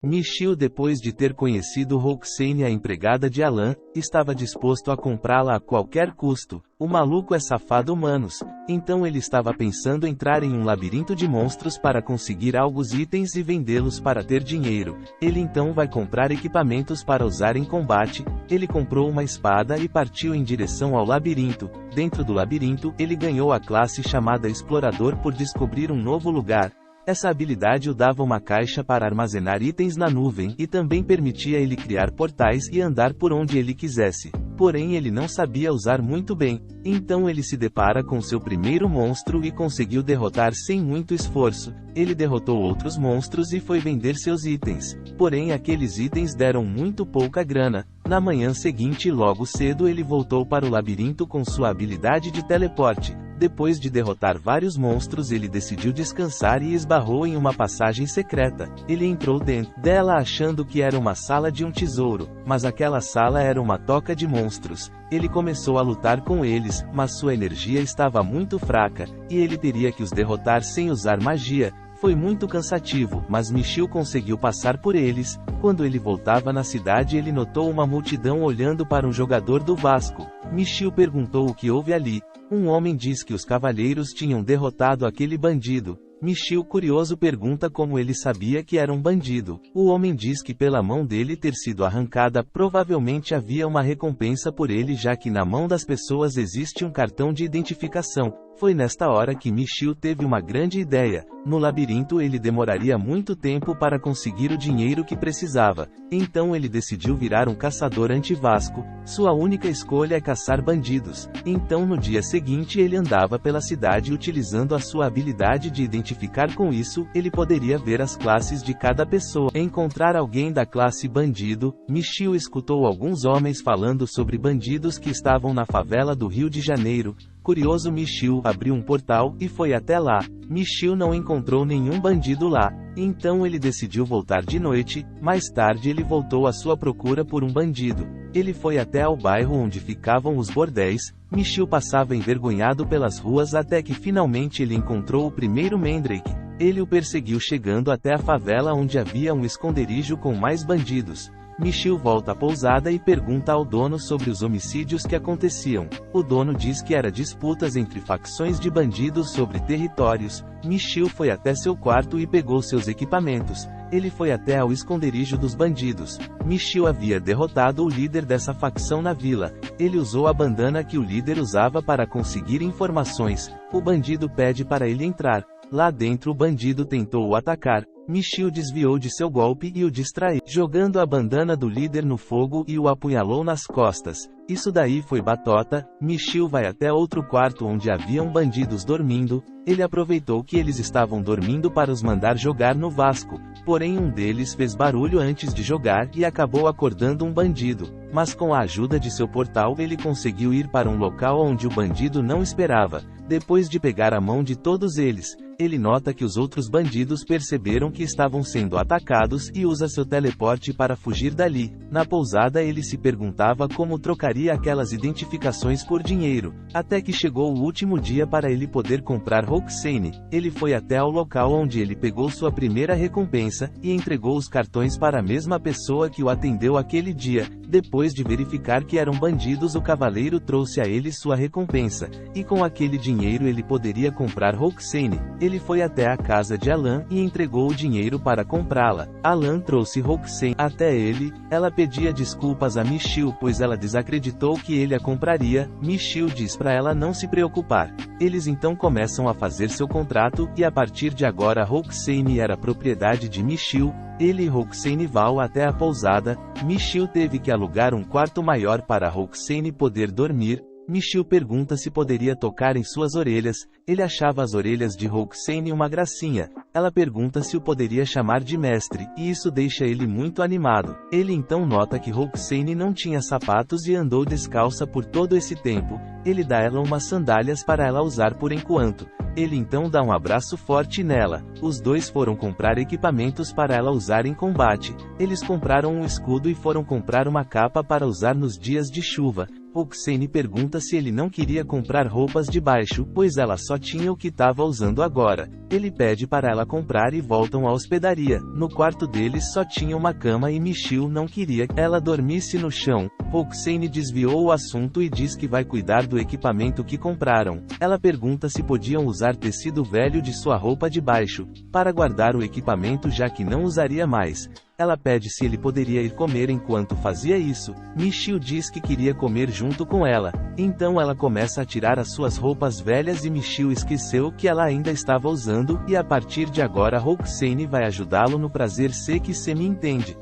Michiel, depois de ter conhecido Roxane, a empregada de Alan, estava disposto a comprá-la a qualquer custo. O maluco é safado humanos. Então ele estava pensando em entrar em um labirinto de monstros para conseguir alguns itens e vendê-los para ter dinheiro. Ele então vai comprar equipamentos para usar em combate. Ele comprou uma espada e partiu em direção ao labirinto. Dentro do labirinto, ele ganhou a classe chamada Explorador por descobrir um novo lugar. Essa habilidade o dava uma caixa para armazenar itens na nuvem e também permitia ele criar portais e andar por onde ele quisesse. Porém ele não sabia usar muito bem, então ele se depara com seu primeiro monstro e conseguiu derrotar sem muito esforço. Ele derrotou outros monstros e foi vender seus itens. Porém aqueles itens deram muito pouca grana. Na manhã seguinte, logo cedo, ele voltou para o labirinto com sua habilidade de teleporte. Depois de derrotar vários monstros, ele decidiu descansar e esbarrou em uma passagem secreta. Ele entrou dentro dela achando que era uma sala de um tesouro, mas aquela sala era uma toca de monstros. Ele começou a lutar com eles, mas sua energia estava muito fraca, e ele teria que os derrotar sem usar magia. Foi muito cansativo, mas Michiel conseguiu passar por eles. Quando ele voltava na cidade, ele notou uma multidão olhando para um jogador do Vasco. Michiel perguntou o que houve ali. Um homem diz que os cavaleiros tinham derrotado aquele bandido. Michiel, curioso, pergunta como ele sabia que era um bandido. O homem diz que pela mão dele ter sido arrancada, provavelmente havia uma recompensa por ele, já que na mão das pessoas existe um cartão de identificação. Foi nesta hora que Michiel teve uma grande ideia. No labirinto ele demoraria muito tempo para conseguir o dinheiro que precisava. Então ele decidiu virar um caçador anti-Vasco. Sua única escolha é caçar bandidos. Então no dia seguinte ele andava pela cidade utilizando a sua habilidade de identificar. Com isso, ele poderia ver as classes de cada pessoa. Encontrar alguém da classe bandido, Michiel escutou alguns homens falando sobre bandidos que estavam na favela do Rio de Janeiro. Curioso, Michiel abriu um portal e foi até lá. Michiel não encontrou nenhum bandido lá. Então ele decidiu voltar de noite. Mais tarde ele voltou à sua procura por um bandido. Ele foi até ao bairro onde ficavam os bordéis. Michiel passava envergonhado pelas ruas até que finalmente ele encontrou o primeiro Mandrake. Ele o perseguiu chegando até a favela onde havia um esconderijo com mais bandidos. Michiel volta à pousada e pergunta ao dono sobre os homicídios que aconteciam. O dono diz que era disputas entre facções de bandidos sobre territórios. Michiel foi até seu quarto e pegou seus equipamentos. Ele foi até ao esconderijo dos bandidos. Michiel havia derrotado o líder dessa facção na vila. Ele usou a bandana que o líder usava para conseguir informações. O bandido pede para ele entrar. Lá dentro o bandido tentou o atacar. Michiel desviou de seu golpe e o distraiu, jogando a bandana do líder no fogo e o apunhalou nas costas. Isso daí foi batota. Michiel vai até outro quarto onde haviam bandidos dormindo. Ele aproveitou que eles estavam dormindo para os mandar jogar no Vasco. Porém um deles fez barulho antes de jogar e acabou acordando um bandido. Mas com a ajuda de seu portal ele conseguiu ir para um local onde o bandido não esperava. Depois de pegar a mão de todos eles, ele nota que os outros bandidos perceberam que estavam sendo atacados e usa seu teleporte para fugir dali. Na pousada ele se perguntava como trocaria aquelas identificações por dinheiro, até que chegou o último dia para ele poder comprar Roxane. Ele foi até ao local onde ele pegou sua primeira recompensa, e entregou os cartões para a mesma pessoa que o atendeu aquele dia. Depois de verificar que eram bandidos, o cavaleiro trouxe a ele sua recompensa, e com aquele dinheiro ele poderia comprar Roxane. Ele foi até a casa de Alan e entregou o dinheiro para comprá-la. Alan trouxe Roxane até ele. Ela pedia desculpas a Michiel pois ela desacreditou que ele a compraria. Michiel diz para ela não se preocupar. Eles então começam a fazer seu contrato, e a partir de agora Roxane era propriedade de Michiel. Ele e Roxane vão até a pousada. Michiel teve que alugar um quarto maior para Roxane poder dormir. Michiel pergunta se poderia tocar em suas orelhas. Ele achava as orelhas de Roxane uma gracinha. Ela pergunta se o poderia chamar de mestre, e isso deixa ele muito animado. Ele então nota que Roxane não tinha sapatos e andou descalça por todo esse tempo. Ele dá ela umas sandálias para ela usar por enquanto. Ele então dá um abraço forte nela. Os dois foram comprar equipamentos para ela usar em combate. Eles compraram um escudo e foram comprar uma capa para usar nos dias de chuva. Roxane pergunta se ele não queria comprar roupas de baixo, pois ela só tinha o que estava usando agora. Ele pede para ela comprar e voltam à hospedaria. No quarto deles só tinha uma cama e Michiel não queria que ela dormisse no chão. Roxane desviou o assunto e diz que vai cuidar do equipamento que compraram. Ela pergunta se podiam usar tecido velho de sua roupa de baixo, para guardar o equipamento já que não usaria mais. Ela pede se ele poderia ir comer enquanto fazia isso. Michiel diz que queria comer junto com ela. Então ela começa a tirar as suas roupas velhas e Michiel esqueceu que ela ainda estava usando, e a partir de agora Roxane vai ajudá-lo no prazer se que se me entende.